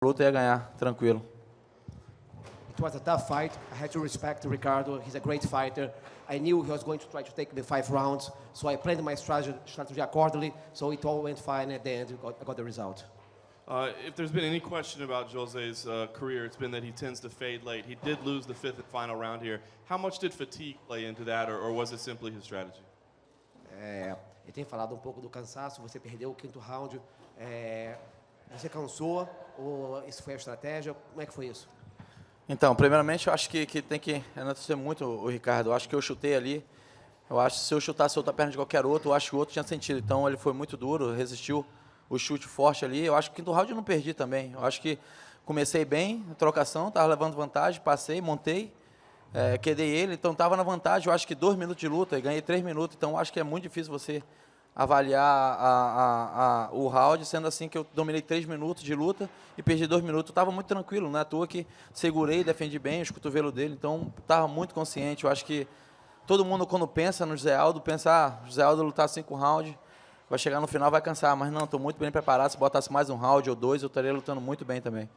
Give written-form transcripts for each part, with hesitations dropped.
luta ia ganhar, tranquilo. It was a tough fight. I had to respect Ricardo. He's a great fighter. I knew he was going to try to take the 5 rounds, so I planned my strategy accordingly, so it all went fine. At the end, I got the result. If there's been any question about Jose's career, it's been that he tends to fade late. He did lose the 5th and final round here. How much did fatigue play into that, or was it simply his strategy? Ele tem falado pouco do cansaço. Você perdeu o 5º round. Você cansou ou isso foi a estratégia? Como é que foi isso? Então, primeiramente, eu acho que tem que enaltecer muito o Ricardo. Eu acho que eu chutei ali. Eu acho que se eu chutasse outra perna de qualquer outro, eu acho que o outro tinha sentido. Então, ele foi muito duro, resistiu o chute forte ali. Eu acho que no 5º round eu não perdi também. Eu acho que comecei bem, a trocação, estava levando vantagem, passei, montei, quedei ele. Então, estava na vantagem. Eu acho que 2 minutos de luta e ganhei 3 minutos. Então, eu acho que é muito difícil você avaliar o round, sendo assim que eu dominei 3 minutos de luta e perdi 2 minutos. Eu estava muito tranquilo, não é à toa que segurei, defendi bem os cotovelos dele, então estava muito consciente. Eu acho que todo mundo, quando pensa no José Aldo, pensa, José Aldo lutar 5 rounds, vai chegar no final, vai cansar, mas não, estou muito bem preparado. Se botasse mais um round ou 2, eu estaria lutando muito bem também.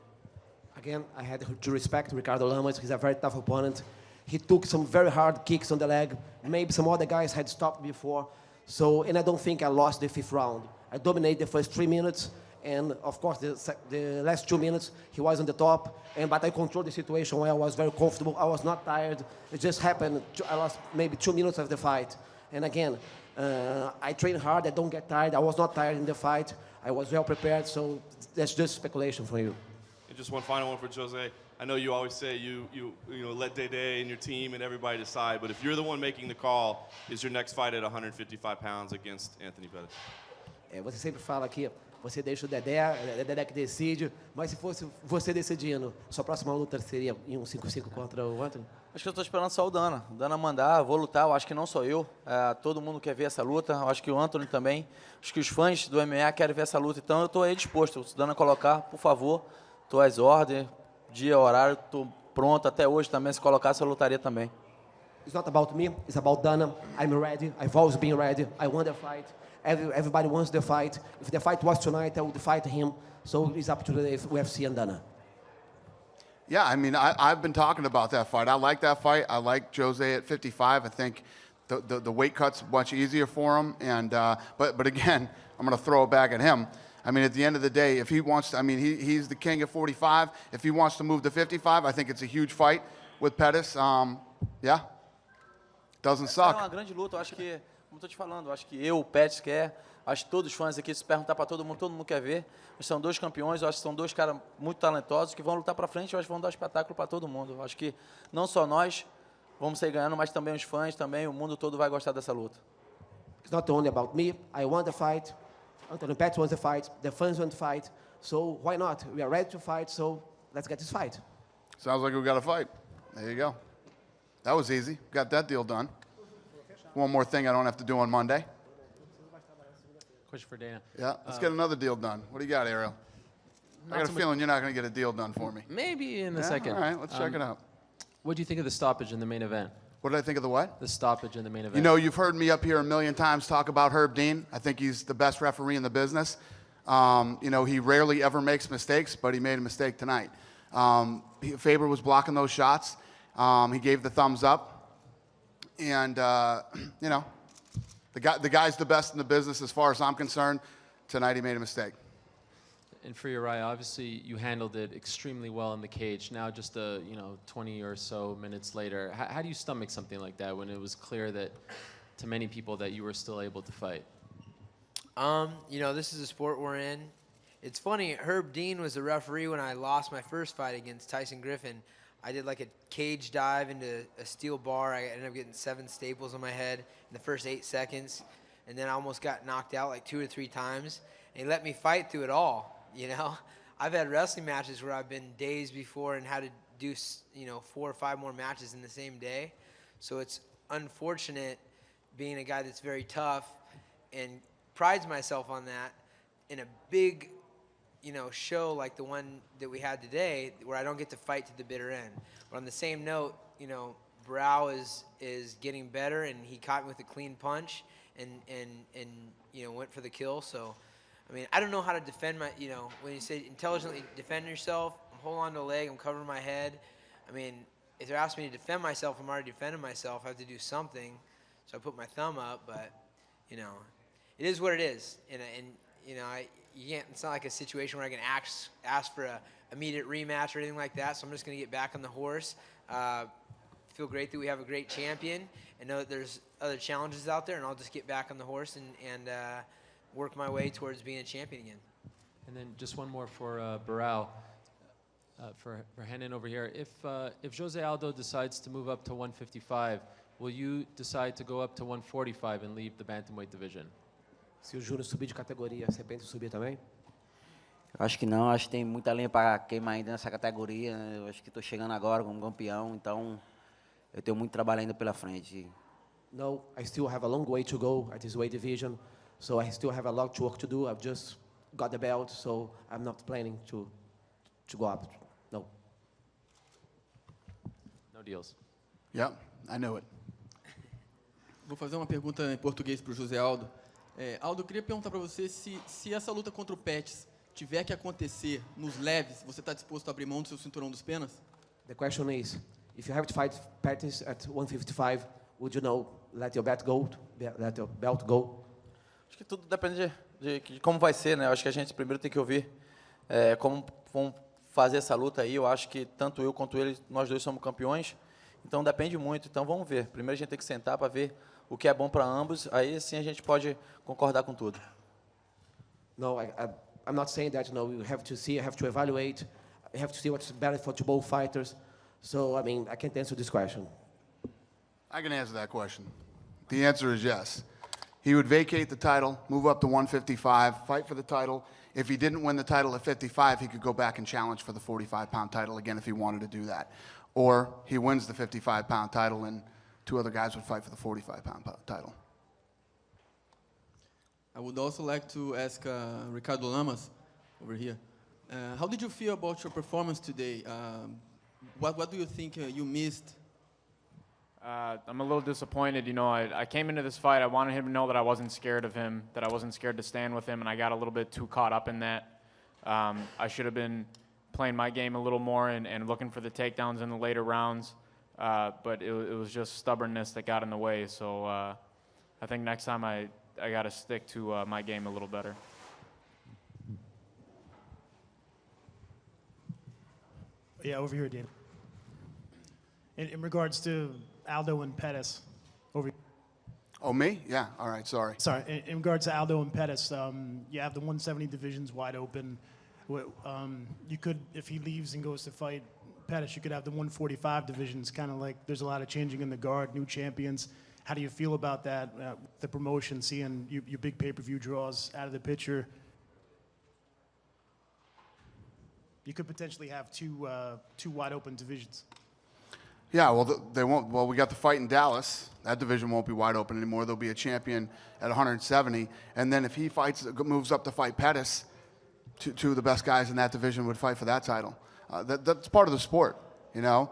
Again, I had to respect Ricardo Lamas. He's a very tough opponent. He took some very hard kicks on the leg. Maybe some other guys had stopped before. So, and I don't think I lost the 5th round. I dominated the first 3 minutes, and of course the last 2 minutes he was on the top. But I controlled the situation well. I was very comfortable. I was not tired. It just happened. I lost maybe 2 minutes of the fight. And again, I train hard. I don't get tired. I was not tired in the fight. I was well prepared. So that's just speculation for you. And just one final one for Jose. I know you always say you let Dede and your team and everybody decide, but if you're the one making the call, is your next fight at 155 pounds against Anthony Pettis? Você sempre fala aqui, você deixa o Dedé que decide, mas se fosse você decidindo, sua próxima luta seria em um 5-5 contra o Anthony? Acho que eu estou esperando só o Dana mandar, vou lutar, eu acho que não sou eu, todo mundo quer ver essa luta, eu acho que o Anthony também, acho que os fãs do MMA querem ver essa luta, então eu estou aí disposto, se o Dana colocar, por favor, estou às ordens, dia, horário, estou pronto, até hoje também, se colocasse eu lutaria também. It's not about me, it's about Dana. I'm ready, I've always been ready, I won the fight. Everybody wants the fight. If the fight was tonight, I would fight him. So it's up to the UFC and Dana. Yeah, I mean, I've been talking about that fight. I like that fight. I like Jose at 55. I think the weight cut's much easier for him. And but again, I'm going to throw it back at him. I mean, at the end of the day, if he wants to, I mean, he's the king at 45. If he wants to move to 55, I think it's a huge fight with Pettis. Yeah, doesn't suck. É uma grande luta, eu acho que, como estou te falando, eu acho que eu, o Pettis quer, acho que todos os fãs aqui, se perguntar para todo mundo quer ver. São 2 campeões, eu acho que são 2 caras muito talentosos que vão lutar para frente, eu acho que vão dar espetáculo para todo mundo. Eu acho que não só nós vamos sair ganhando, mas também os fãs, também o mundo todo vai gostar dessa luta. It's not only about me. I won the fight. Anthony Pettis won the fight. The fans want the fight. So why not? We are ready to fight, so let's get this fight. Sounds like we got a fight. There you go. That was easy. Got that deal done. One more thing I don't have to do on Monday. Question for Dana. Yeah, let's get another deal done. What do you got, Ariel? I got a feeling you're not going to get a deal done for me. Maybe in a Yeah? second. All right, let's check it out. What do you think of the stoppage in the main event? What did I think of the what? The stoppage in the main event. You know, you've heard me up here a million times talk about Herb Dean. I think he's the best referee in the business. You know, he rarely ever makes mistakes, but he made a mistake tonight. Faber was blocking those shots. He gave the thumbs up. And, you know, the guy's the best in the business as far as I'm concerned. Tonight he made a mistake. And for Uriah, obviously you handled it extremely well in the cage. Now just 20 or so minutes later, how do you stomach something like that when it was clear that to many people that you were still able to fight? You know, this is a sport we're in. It's funny, Herb Dean was the referee when I lost my first fight against Tyson Griffin. I did like a cage dive into a steel bar. I ended up getting 7 staples on my head in the first 8 seconds. And then I almost got knocked out like 2 or 3 times. And he let me fight through it all, you know. I've had wrestling matches where I've been days before and had to do, 4 or 5 more matches in the same day. So it's unfortunate being a guy that's very tough and prides myself on that in a big show like the one that we had today, where I don't get to fight to the bitter end. But on the same note, Brow is getting better, and he caught me with a clean punch and went for the kill. So I mean, I don't know how to defend my, you know, when you say intelligently defend yourself, I'm holding on to a leg, I'm covering my head. I mean, if they're asking me to defend myself, I'm already defending myself. I have to do something. So I put my thumb up, but, you know, it is what it is. And you know, you can't, it's not like a situation where I can ask for a immediate rematch or anything like that. So I'm just going to get back on the horse. Feel great that we have a great champion and know that there's other challenges out there, and I'll just get back on the horse and work my way towards being a champion again. And then just one more for Barao, for Henan over here. If Jose Aldo decides to move up to 155, will you decide to go up to 145 and leave the bantamweight division? Se o Júnior subir de categoria, você pensa em subir também? Eu acho que não, acho que tem muita lenha para queimar ainda nessa categoria, né? Eu acho que estou chegando agora como campeão, então eu tenho muito trabalho ainda pela frente. No, I still have a long way to go at this weight division, so I still have a lot of work to do. I've just got the belt, so I'm not planning to go up. No. No deals. Yep, I knew it. Vou fazer uma pergunta em português para o José Aldo. Aldo, eu queria perguntar para você se essa luta contra o Pettis tiver que acontecer nos leves, você está disposto a abrir mão do seu cinturão dos penas? The question is, if you have to fight Pettis at 155, would you let your belt go? Acho que tudo depende de como vai ser, né? Eu acho que a gente primeiro tem que ouvir como vão fazer essa luta aí. Eu acho que tanto eu quanto ele, nós dois somos campeões. Então depende muito. Então vamos ver. Primeiro a gente tem que sentar para ver o que é bom para ambos. Aí sim a gente pode concordar com tudo. No, I'm not saying that. No, you have to see, you have to evaluate, you have to see what's better for both fighters. So, I mean, I can't answer this question. I can answer that question. The answer is yes. He would vacate the title, move up to 155, fight for the title. If he didn't win the title at 55, he could go back and challenge for the 45-pound title again if he wanted to do that. Or he wins the 55-pound title and two other guys would fight for the 45-pound title. I would also like to ask Ricardo Lamas over here. How did you feel about your performance today? What do you think you missed? I'm a little disappointed. You know, I came into this fight, I wanted him to know that I wasn't scared of him, that I wasn't scared to stand with him, and I got a little bit too caught up in that. I should have been playing my game a little more and looking for the takedowns in the later rounds, but it was just stubbornness that got in the way. So I think next time I got to stick to my game a little better. Yeah, over here, Dana. In regards to Aldo and Pettis, over. Oh, me? Yeah, all right, sorry. Sorry, in regards to Aldo and Pettis, you have the 170 divisions wide open. You could, if he leaves and goes to fight Pettis, you could have the 145 divisions. Kind of like there's a lot of changing in the guard, new champions. How do you feel about that? The promotion, seeing your big pay-per-view draws out of the picture. You could potentially have two wide open divisions. Yeah, well, they won't. Well, we got the fight in Dallas. That division won't be wide open anymore. There'll be a champion at 170, and then if he moves up to fight Pettis, two of the best guys in that division would fight for that title. That's part of the sport, you know.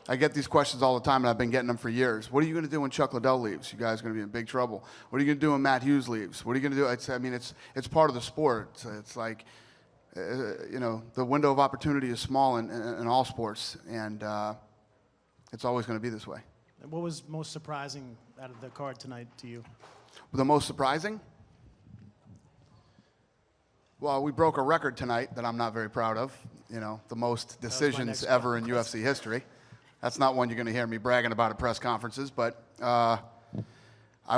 I get these questions all the time, and I've been getting them for years. What are you going to do when Chuck Liddell leaves? You guys are going to be in big trouble. What are you going to do when Matt Hughes leaves? What are you going to do? I mean, it's part of the sport. It's like, you know, the window of opportunity is small in all sports, and it's always going to be this way. What was most surprising out of the card tonight to you? The most surprising? Well, we broke a record tonight that I'm not very proud of. You know, the most decisions ever in UFC history. That's not one you're going to hear me bragging about at press conferences, but I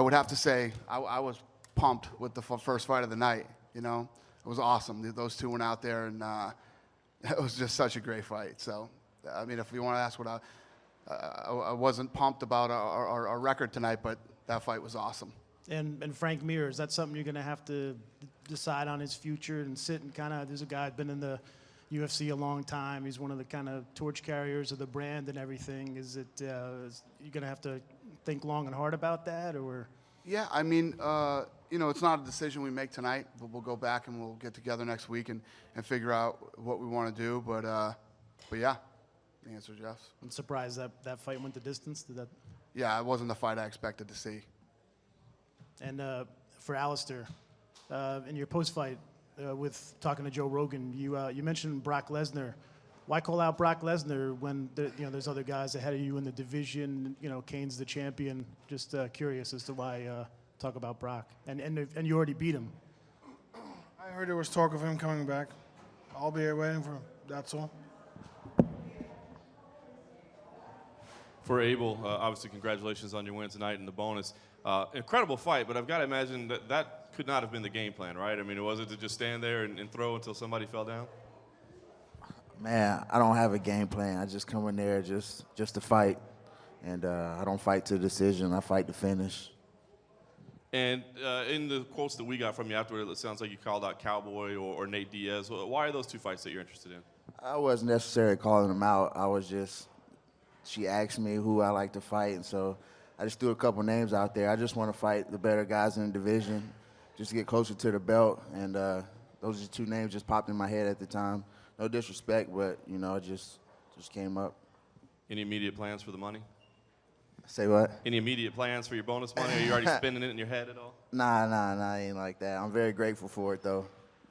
would have to say I was pumped with the first fight of the night. You know, it was awesome. Those two went out there, and it was just such a great fight. So, I mean, if you want to ask what I wasn't pumped about our record tonight, but that fight was awesome. And Frank Mir, is that something you're going to have to decide on his future and sit and kind of, there's a guy who's been in the UFC a long time. He's one of the kind of torch carriers of the brand and everything. Is it, you going to have to think long and hard about that, or? Yeah, I mean, you know, it's not a decision we make tonight, but we'll go back and we'll get together next week and figure out what we want to do. But yeah, the answer is yes. I'm surprised that fight went the distance. Did that? Yeah, it wasn't the fight I expected to see. And for Alistair, in your post-fight with talking to Joe Rogan. You mentioned Brock Lesnar. Why call out Brock Lesnar when there's other guys ahead of you in the division? Kane's the champion. Just curious as to why talk about Brock. And you already beat him. I heard there was talk of him coming back. I'll be here waiting for him. That's all. For Abel, obviously, congratulations on your win tonight and the bonus. Incredible fight, but I've got to imagine that could not have been the game plan, right? I mean, was it to just stand there and throw until somebody fell down? Man, I don't have a game plan. I just come in there just to fight. And I don't fight to decision. I fight to finish. And in the quotes that we got from you afterward, it sounds like you called out Cowboy or Nate Diaz. Why are those two fights that you're interested in? I wasn't necessarily calling them out. She asked me who I like to fight, and so I just threw a couple names out there. I just want to fight the better guys in the division, just to get closer to the belt. And those are two names just popped in my head at the time. No disrespect, but it just came up. Any immediate plans for the money? Say what? Any immediate plans for your bonus money? Are you already spending it in your head at all? Nah, I ain't like that. I'm very grateful for it, though.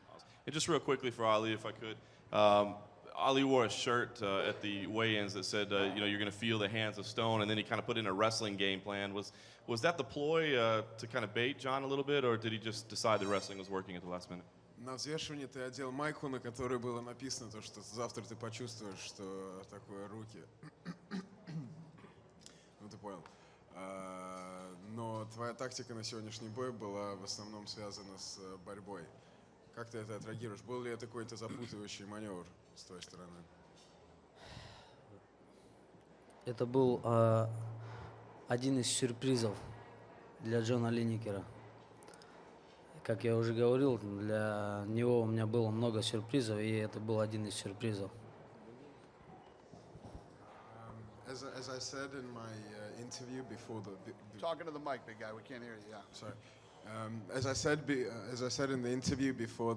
Awesome. And just real quickly for Ali, if I could. Ali wore a shirt at the weigh-ins that said, you're going to feel the hands of stone, and then he kind of put in a wrestling game plan. Was that the ploy to kind of bait John a little bit, or did he just decide that wrestling was working at the last minute? На взвешивании ты одел майку, на которой было написано, то, что завтра ты почувствуешь, что такое руки. Ну, ты понял. Но твоя тактика на сегодняшний бой была в основном связана с борьбой. Как ты это отреагируешь? Был ли это какой-то запутывающий маневр с твоей стороны? Это был один из сюрпризов для Джона Линнекера. Как я уже говорил, для него у меня было много сюрпризов, и это был один из сюрпризов. As I said in my interview before Talking to the mic, big guy. We can't hear you. Yeah. Sorry. As I said in the interview before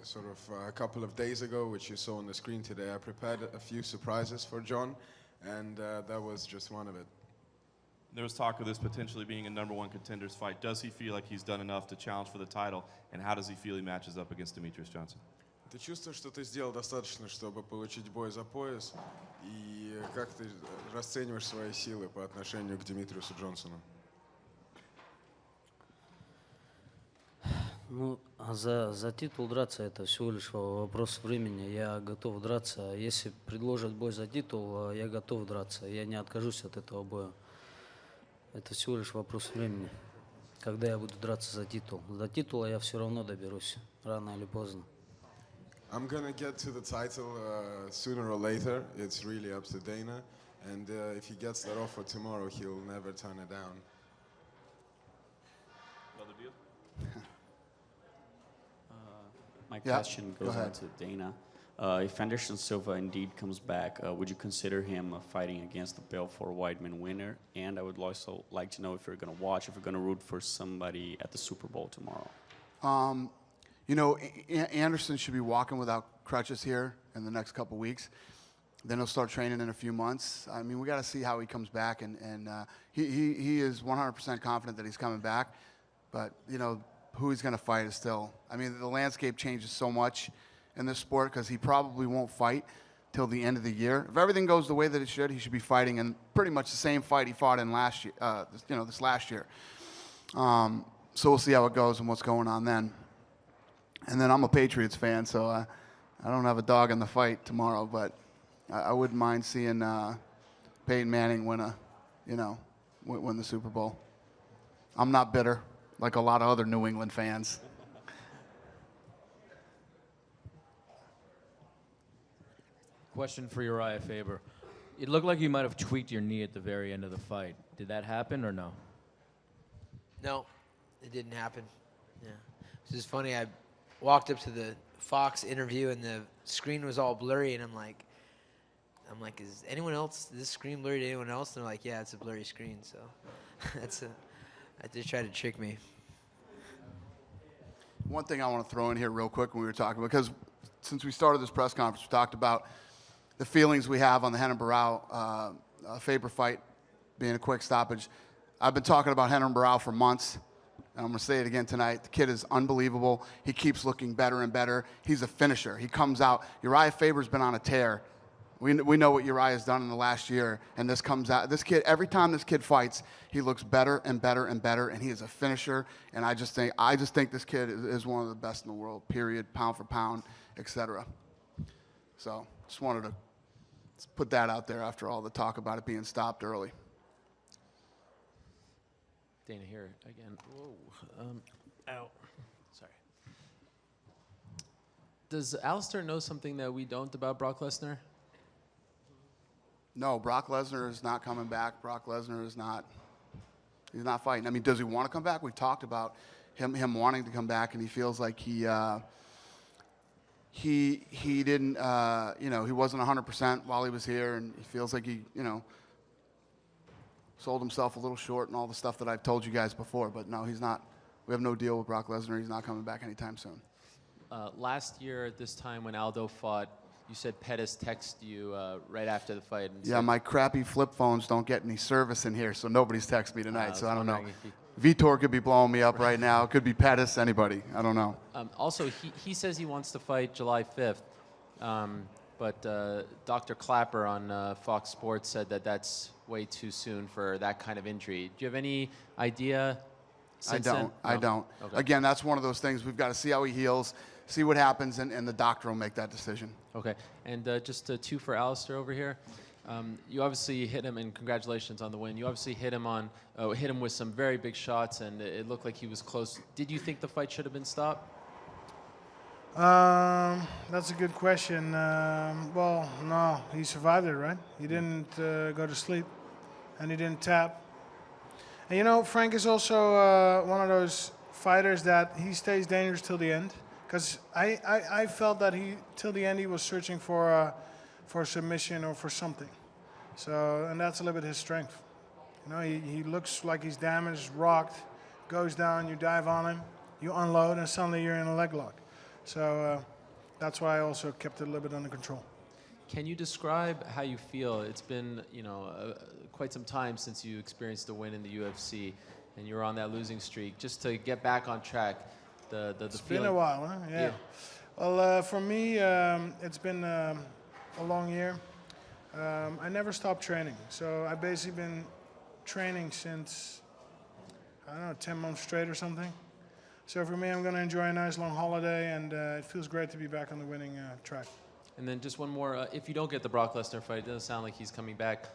sort of a couple of days ago, which you saw on the screen today, I prepared a few surprises for John, and that was just one of it. There was talk of this potentially being a #1 contenders fight. Does he feel like he's done enough to challenge for the title, and how does he feel he matches up against Demetrius Johnson? Ты чувствуешь, что ты сделал достаточно, чтобы получить бой за пояс, и как ты расцениваешь свои силы по отношению к Димитриусу Джонсону? Ну, за титул драться это всего лишь вопрос времени. Я готов драться. Если предложат бой за титул, я готов драться. Я не откажусь от этого боя. Это всего лишь вопрос времени, когда я буду драться за титул. До титула я все равно доберусь, рано или поздно. I'm gonna get to the title sooner or later. It's really up to Dana, and if he gets that offer tomorrow, he'll never turn it down. Another deal? My Yeah, question go goes ahead. out to Dana. If Anderson Silva indeed comes back, would you consider him fighting against the Belfort Whiteman winner? And I would also like to know if you're going to watch, if you're going to root for somebody at the Super Bowl tomorrow. Anderson should be walking without crutches here in the next couple weeks. Then he'll start training in a few months. I mean, we got to see how he comes back, and he is 100% confident that he's coming back. But who he's going to fight is still. I mean, the landscape changes so much in this sport because he probably won't fight till the end of the year. If everything goes the way that it should, he should be fighting in pretty much the same fight he fought in last year. This last year. So we'll see how it goes and what's going on then. And then I'm a Patriots fan, so I don't have a dog in the fight tomorrow, but I wouldn't mind seeing Peyton Manning win the Super Bowl. I'm not bitter like a lot of other New England fans. Question for Uriah Faber. It looked like you might have tweaked your knee at the very end of the fight. Did that happen or no? No, it didn't happen. Yeah. This is funny. I walked up to the Fox interview and the screen was all blurry, and I'm like, is this screen blurry to anyone else? And they're like, yeah, it's a blurry screen. So they tried to trick me. One thing I want to throw in here real quick when we were talking, because since we started this press conference, we talked about the feelings we have on the Renan Barão Faber fight being a quick stoppage. I've been talking about Renan Barão for months. And I'm going to say it again tonight. The kid is unbelievable. He keeps looking better and better. He's a finisher. He comes out. Uriah Faber's been on a tear. We know what Uriah's done in the last year, and this comes out. This kid, every time this kid fights, he looks better and better and better, and he is a finisher. And I just think this kid is one of the best in the world. Period. Pound for pound, etc. So just wanted to put that out there after all the talk about it being stopped early. Dana here again. Whoa. Ow. Sorry. Does Alistair know something that we don't about Brock Lesnar? No, Brock Lesnar is not coming back. Brock Lesnar is not. He's not fighting. I mean, does he want to come back? We've talked about him wanting to come back, and he feels like he didn't. He wasn't 100% while he was here, and he feels like he sold himself a little short and all the stuff that I've told you guys before. But no, he's not. We have no deal with Brock Lesnar. He's not coming back anytime soon. Last year at this time when Aldo fought, you said Pettis texted you right after the fight. And Yeah, said, my crappy flip phones don't get any service in here, so nobody's texted me tonight. I So was I don't know. wondering if Vitor could be blowing me up right now. It could be Pettis, anybody. I don't know. Also, he says he wants to fight July 5th, but Dr. Clapper on Fox Sports said that that's way too soon for that kind of injury. Do you have any idea? I don't. I don't. Okay. Again, that's one of those things. We've got to see how he heals, see what happens, and the doctor will make that decision. Okay, and just two for Alistair over here. You obviously hit him, and congratulations on the win. You obviously hit him with some very big shots, and it looked like he was close. Did you think the fight should have been stopped? That's a good question. Well, no, he survived it, right? He didn't go to sleep, and he didn't tap. And Frank is also one of those fighters that he stays dangerous till the end. Because I felt that till the end, he was searching for a submission or for something. So, and that's a little bit his strength. He looks like he's damaged, rocked, goes down, you dive on him, you unload, and suddenly you're in a leg lock. So that's why I also kept it a little bit under control. Can you describe how you feel? It's been, quite some time since you experienced a win in the UFC, and you were on that losing streak. Just to get back on track, It's been a while, huh? Yeah. Well, for me, it's been a long year. I never stopped training, so I've basically been training since, 10 months straight or something. So for me, I'm going to enjoy a nice long holiday, and it feels great to be back on the winning track. And then just one more. If you don't get the Brock Lesnar fight, it doesn't sound like he's coming back.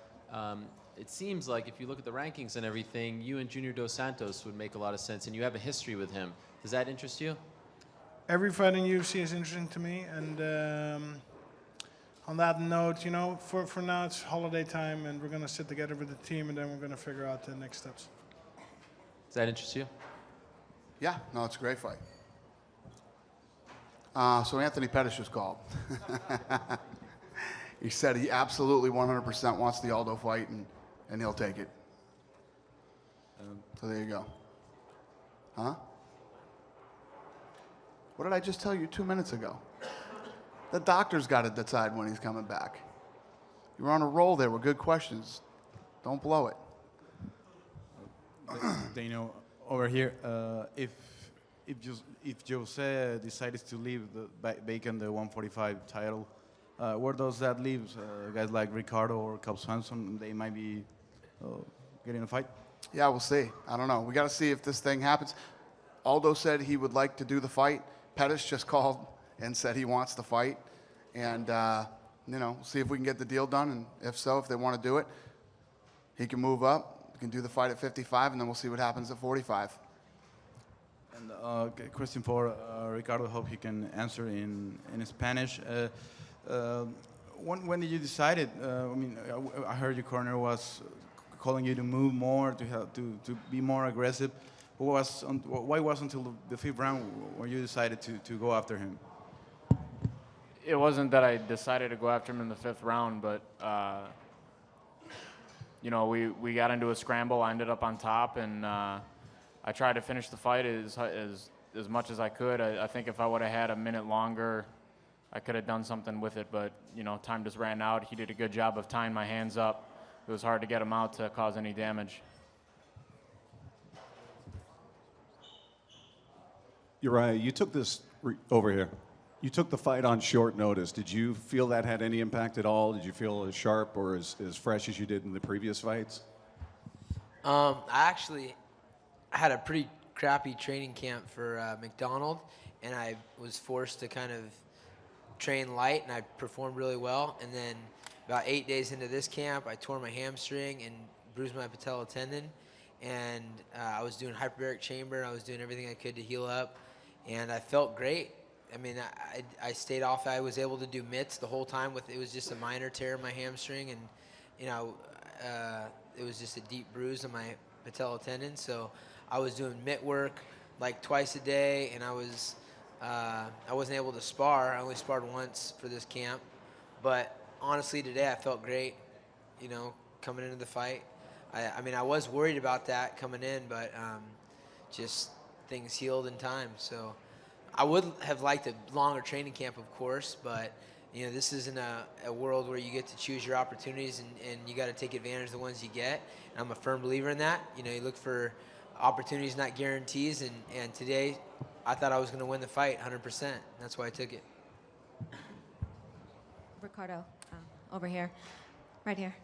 It seems like if you look at the rankings and everything, you and Junior Dos Santos would make a lot of sense, and you have a history with him. Does that interest you? Every fight in UFC is interesting to me, and on that note, for now it's holiday time, and we're going to sit together with the team, and then we're going to figure out the next steps. Does that interest you? Yeah, no, it's a great fight. So Anthony Pettis just called. He said he absolutely 100% wants the Aldo fight, and he'll take it. So there you go. Huh? What did I just tell you 2 minutes ago? The doctor's got to decide when he's coming back. You were on a roll there with good questions. Don't blow it. Daniel, over here, if Jose decides to leave Bacon the 145 title, where does that leave guys like Ricardo or Cub Swanson? They might be getting a fight. Yeah, we'll see. I don't know. We got to see if this thing happens. Aldo said he would like to do the fight. Pettis just called and said he wants the fight, and see if we can get the deal done. And if so, if they want to do it, he can move up. We can do the fight at 55, and then we'll see what happens at 45. And question for Ricardo, hope he can answer in Spanish. When did you decide it? I heard your corner was calling you to move more, to be more aggressive. Why was until the 5th round when you decided to go after him? It wasn't that I decided to go after him in the 5th round, but we got into a scramble. I ended up on top, and I tried to finish the fight as much as I could. I think if I would have had a minute longer, I could have done something with it, but time just ran out. He did a good job of tying my hands up. It was hard to get him out to cause any damage. Uriah, you took this over here. You took the fight on short notice. Did you feel that had any impact at all? Did you feel as sharp or as fresh as you did in the previous fights? I actually had a pretty crappy training camp for McDonald, and I was forced to kind of train light, and I performed really well. And then about 8 days into this camp, I tore my hamstring and bruised my patella tendon. And I was doing hyperbaric chamber. I was doing everything I could to heal up, and I felt great. I mean, I stayed off. I was able to do mitts the whole time. It was just a minor tear in my hamstring, and it was just a deep bruise on my patella tendon. So I was doing mitt work like twice a day, and I wasn't able to spar. I only sparred once for this camp, but honestly, today I felt great. Coming into the fight. I mean, I was worried about that coming in, but just things healed in time. So I would have liked a longer training camp, of course, but this isn't a world where you get to choose your opportunities, and you got to take advantage of the ones you get. And I'm a firm believer in that. You look for opportunities, not guarantees. And today, I thought I was going to win the fight 100%. That's why I took it. Ricardo, over here, right here.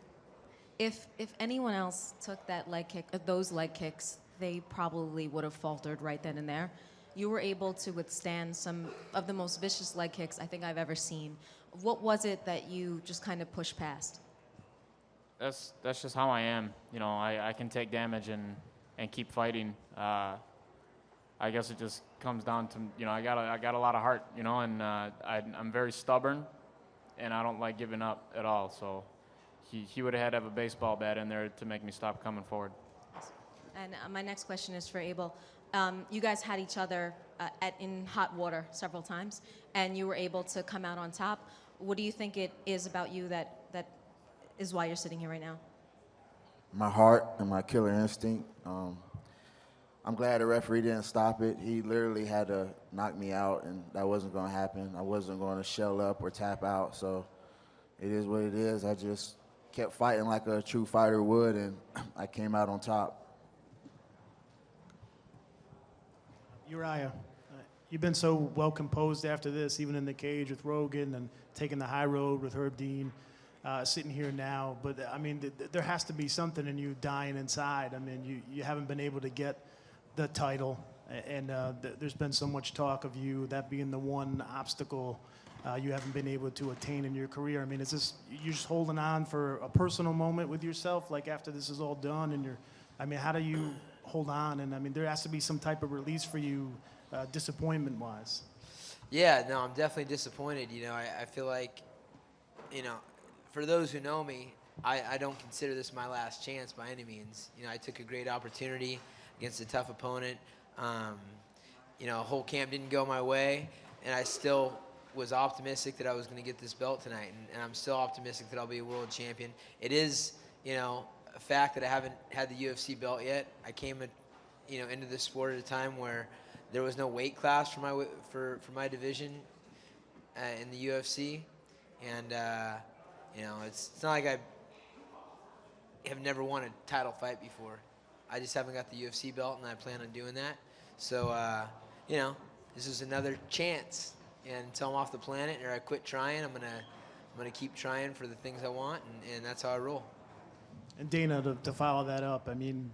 If anyone else took that leg kick, those leg kicks, they probably would have faltered right then and there. You were able to withstand some of the most vicious leg kicks I think I've ever seen. What was it that you just kind of pushed past? That's just how I am. I can take damage and keep fighting. I guess it just comes down to I got a lot of heart, and I'm very stubborn, and I don't like giving up at all. So he would have had to have a baseball bat in there to make me stop coming forward. And my next question is for Abel. You guys had each other in hot water several times, and you were able to come out on top. What do you think it is about you that is why you're sitting here right now? My heart and my killer instinct. I'm glad the referee didn't stop it. He literally had to knock me out, and that wasn't going to happen. I wasn't going to shell up or tap out, so it is what it is. I just kept fighting like a true fighter would, and I came out on top. Uriah, you've been so well composed after this, even in the cage with Rogan and taking the high road with Herb Dean, sitting here now. But, I mean, there has to be something in you dying inside. I mean, you haven't been able to get the title, and there's been so much talk of you, that being the one obstacle you haven't been able to attain in your career. I mean, is this, you're just holding on for a personal moment with yourself, like after this is all done, and I mean, how do you hold on? And I mean, there has to be some type of release for you, disappointment-wise. Yeah, no, I'm definitely disappointed. I feel like, for those who know me, I don't consider this my last chance by any means. I took a great opportunity against a tough opponent. Whole camp didn't go my way, and I still was optimistic that I was going to get this belt tonight, and I'm still optimistic that I'll be a world champion. It is, a fact that I haven't had the UFC belt yet. I came, into this sport at a time where there was no weight class for my division in the UFC, and it's not like I have never won a title fight before. I just haven't got the UFC belt, and I plan on doing that. So, this is another chance. And until I'm off the planet or I quit trying, I'm gonna keep trying for the things I want, and that's how I roll. And Dana, to follow that up, I mean,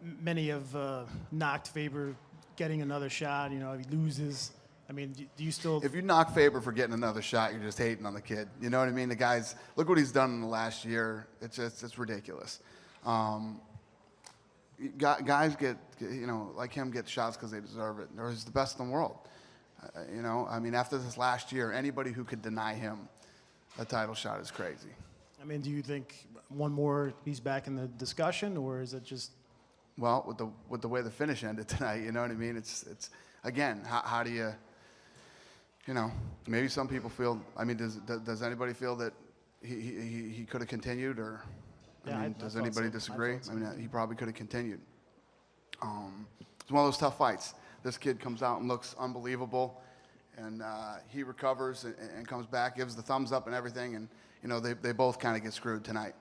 many have knocked Faber getting another shot. If he loses, I mean, do you still? If you knock Faber for getting another shot, you're just hating on the kid. You know what I mean? The guy's, look what he's done in the last year. It's ridiculous. Guys get, like him, get shots because they deserve it. Or he's the best in the world. I mean, after this last year, anybody who could deny him a title shot is crazy. I mean, do you think one more, he's back in the discussion, or is it just? Well, with the way the finish ended tonight, you know what I mean? It's again, how do you, maybe some people feel. I mean, does anybody feel that he could have continued, or? Yeah, I mean, does anybody so. disagree? So. I mean, he probably could have continued. It's one of those tough fights. This kid comes out and looks unbelievable, and he recovers and comes back, gives the thumbs up and everything, and they both kind of get screwed tonight.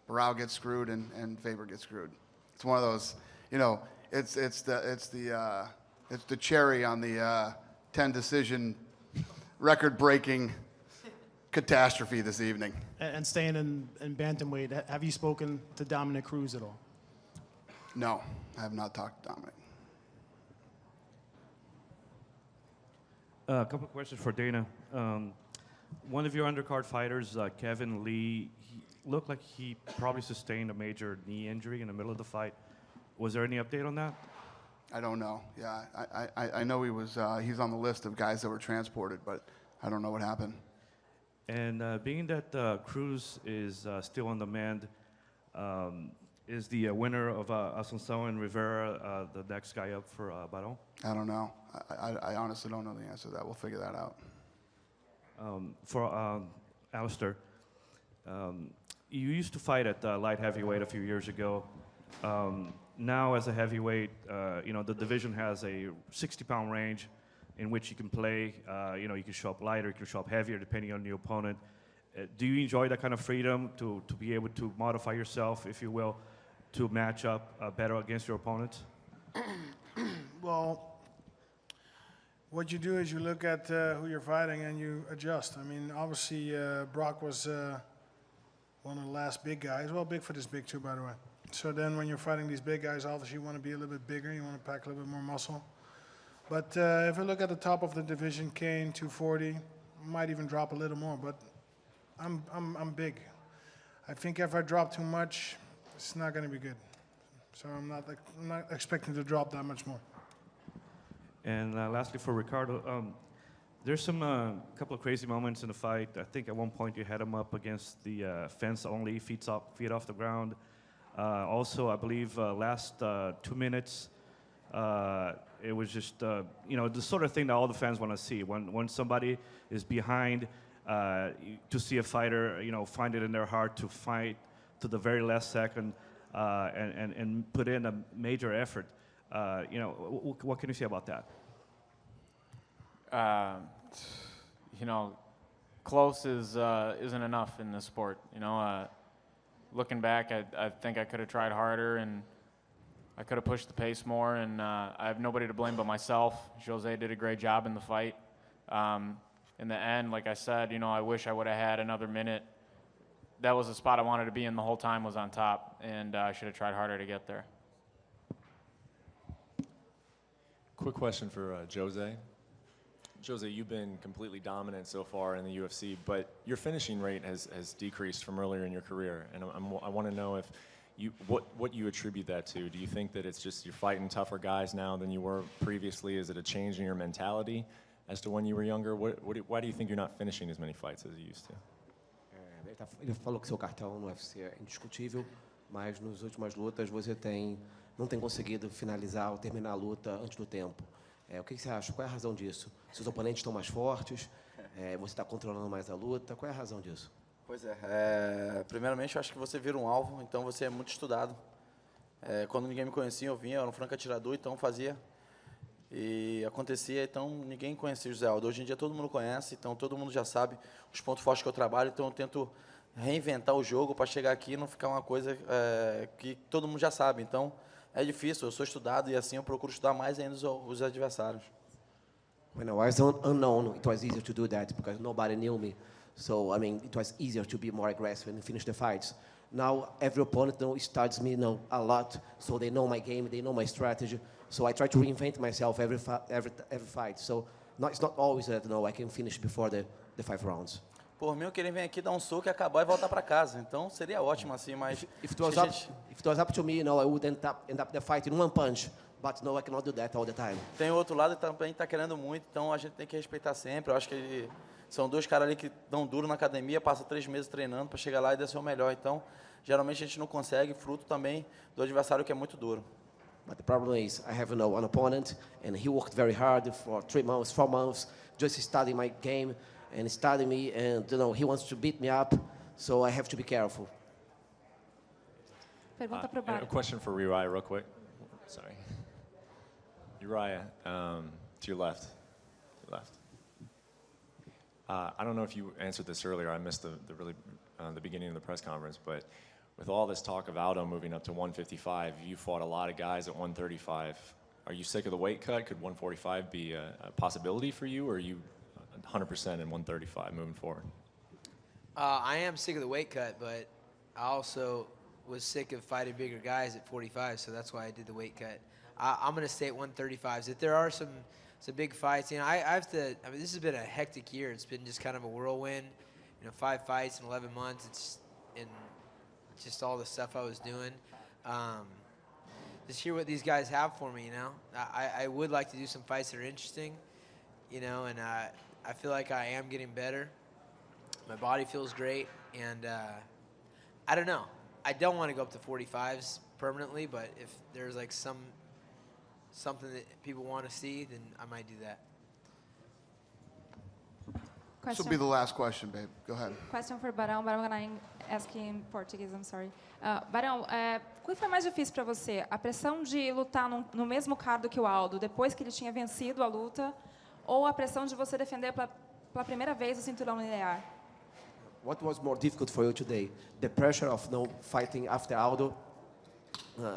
Barao gets screwed and Faber gets screwed. It's one of those, it's the It's the cherry on the 10 decision record-breaking catastrophe this evening. And staying in bantamweight, have you spoken to Dominic Cruz at all? No, I have not talked to Dominic. A couple of questions for Dana. One of your undercard fighters, Kevin Lee, he looked like he probably sustained a major knee injury in the middle of the fight. Was there any update on that? I don't know. Yeah, I know he's on the list of guys that were transported, but I don't know what happened. And being that Cruz is still on demand, is the winner of Asuncion and Rivera the next guy up for Baron? I don't know. I honestly don't know the answer to that. We'll figure that out. For Alistair, you used to fight at light heavyweight a few years ago. Now, as a heavyweight, the division has a 60-pound range in which you can play. You can show up lighter, you can show up heavier, depending on the opponent. Do you enjoy that kind of freedom to be able to modify yourself, if you will, to match up better against your opponents? Well, what you do is you look at who you're fighting and you adjust. I mean, obviously, Brock was one of the last big guys. Well, Bigfoot is big too, by the way. So then when you're fighting these big guys, obviously you want to be a little bit bigger. You want to pack a little bit more muscle. But if I look at the top of the division, Kane, 240, might even drop a little more. But I'm big. I think if I drop too much, it's not going to be good. So I'm not expecting to drop that much more. And lastly, for Ricardo, there's some couple of crazy moments in the fight. I think at one point you had him up against the fence only, feet off the ground. Also, I believe last 2 minutes, it was just the sort of thing that all the fans want to see. When somebody is behind, to see a fighter, find it in their heart to fight to the very last second and put in a major effort. What can you say about that? Close isn't enough in this sport. Looking back, I think I could have tried harder and I could have pushed the pace more, and I have nobody to blame but myself. Jose did a great job in the fight. In the end, like I said, I wish I would have had another minute. That was the spot I wanted to be in the whole time, was on top, and I should have tried harder to get there. Quick question for Jose. Jose, you've been completely dominant so far in the UFC, but your finishing rate has decreased from earlier in your career, and I want to know if what you attribute that to. Do you think that it's just you're fighting tougher guys now than you were previously? Is it a change in your mentality as to when you were younger? Why do you think you're not finishing as many fights as you used to? Ele falou que seu cartão no UFC é indiscutível, mas nas últimas lutas você não tem conseguido finalizar ou terminar a luta antes do tempo. O que você acha? Qual é a razão disso? Seus oponentes estão mais fortes? Você está controlando mais a luta? Qual é a razão disso? Pois primeiramente eu acho que você vira um alvo, então você é muito estudado. Quando ninguém me conhecia, eu vinha, eu era um franco atirador, então fazia. E acontecia, então ninguém conhecia o José Aldo. Hoje em dia todo mundo conhece, então todo mundo já sabe os pontos fortes que eu trabalho, então eu tento reinventar o jogo para chegar aqui e não ficar uma coisa que todo mundo já sabe. Então é difícil, eu sou estudado e assim eu procuro estudar mais ainda os adversários. When I was unknown, it was easier to do that because nobody knew me. So, I mean, it was easier to be more aggressive and finish the fights. Now, every opponent studies me a lot, so they know my game, they know my strategy. So I try to reinvent myself every fight. So it's not always that I can finish before the 5 rounds. Por mim, eu queria vir aqui dar um soco e acabar e voltar para casa. Então seria ótimo assim, mas If it was up to me, I would end up the fight in one punch. But no, I cannot do that all the time. Tem o outro lado que também está querendo muito, então a gente tem que respeitar sempre. Eu acho que são dois caras ali que dão duro na academia, passam 3 meses treinando para chegar lá e dar seu melhor. Então, geralmente a gente não consegue, fruto também do adversário que é muito duro. But the problem is, I have an opponent, and he worked very hard for 3 months, 4 months, just studying my game and studying me, and he wants to beat me up, so I have to be careful. Pergunta pro Bar. A question for Uriah, real quick. Sorry. Uriah, to your left. I don't know if you answered this earlier. I missed the beginning of the press conference, but with all this talk of Aldo moving up to 155, you fought a lot of guys at 135. Are you sick of the weight cut? Could 145 be a possibility for you, or are you 100% in 135 moving forward? I am sick of the weight cut, but I also was sick of fighting bigger guys at 45, so that's why I did the weight cut. I'm going to stay at 135s. If there are some big fights, you know, I have to. I mean, this has been a hectic year. It's been just kind of a whirlwind. You know, 5 fights in 11 months. It's in just all the stuff I was doing. Just hear what these guys have for me. You know, I would like to do some fights that are interesting. You know, and I feel like I am getting better. My body feels great, and I don't know. I don't want to go up to 45s permanently, but if there's like something that people want to see, then I might do that. This will be the last question, babe. Go ahead. Question for Barão. Barão, can I ask in Portuguese? I'm sorry. Barão, o que foi mais difícil para você? A pressão de lutar no mesmo cardo que o Aldo, depois que ele tinha vencido a luta, ou a pressão de você defender pela primeira vez o cinturão linear? What was more difficult for you today? The pressure of fighting after Aldo,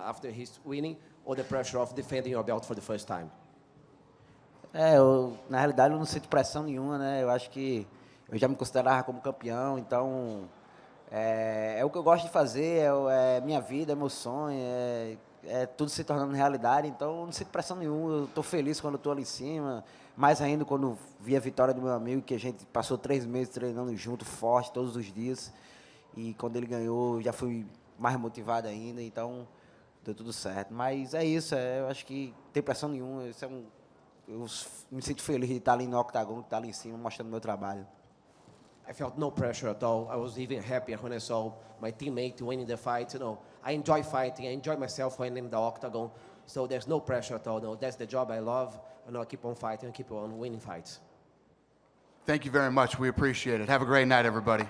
after his winning, or the pressure of defending your belt for the first time? Na realidade eu não sinto pressão nenhuma, né? Eu acho que eu já me considerava como campeão, então é o que eu gosto de fazer, é minha vida, é meu sonho, é tudo se tornando realidade, então eu não sinto pressão nenhuma, eu estou feliz quando estou ali em cima, mais ainda quando vi a vitória do meu amigo, que a gente passou 3 meses treinando junto, forte, todos os dias, e quando ele ganhou, eu já fui mais motivado ainda, então deu tudo certo. Mas é isso, eu acho que não tem pressão nenhuma, eu me sinto feliz de estar ali no octagon, de estar ali em cima, mostrando meu trabalho. I felt no pressure at all. I was even happier when I saw my teammate winning the fight. You know, I enjoy fighting. I enjoy myself when in the octagon. So there's no pressure at all. No, that's the job I love. And I'll keep on fighting and keep on winning fights. Thank you very much. We appreciate it. Have a great night, everybody.